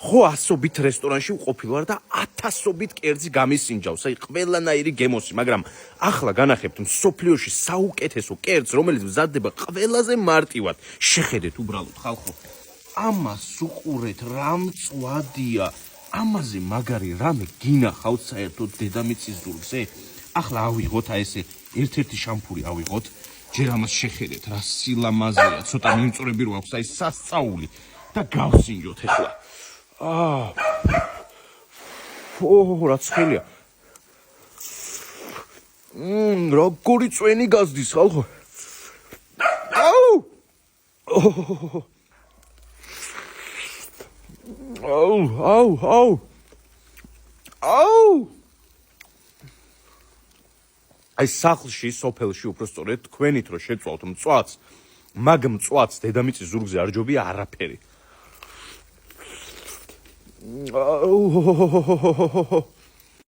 ხო ასობით რესტორანში ვყოფილ ვარ და 1000-ობით კერძი გამისინჯავს, აი ყველანაირი გემოსი, მაგრამ ახლა განახებთ მსოფლიოში საუკეთესო კერძს, რომელიც მზადდება ყველაზე მარტივად. შეხედეთ უბრალოდ ხალხო. ამას უყურეთ, რა მწვადია. ამაზე მაგარი რამე გინახავთ საერთოდ დედამიწის ზურგზე? ახლა ავიღოთ აი ესე ერთ-ერთი შამფური ავიღოთ, ჯერ ამას შეხედეთ, რა სილამაზეა, ცოტა მიმწვრები რო აქვს, აი სასწაული და გავსინჯოთ ახლა. რა ცხელია. როგორი წვენი გაზდის ხალხო. აი სახლში, სოფელში უბრალოდ თქვენით რომ შეწვალთ მწვადს, მაგ მწვადს დედამიწის ზურგზე არ ჯობია არაფერი.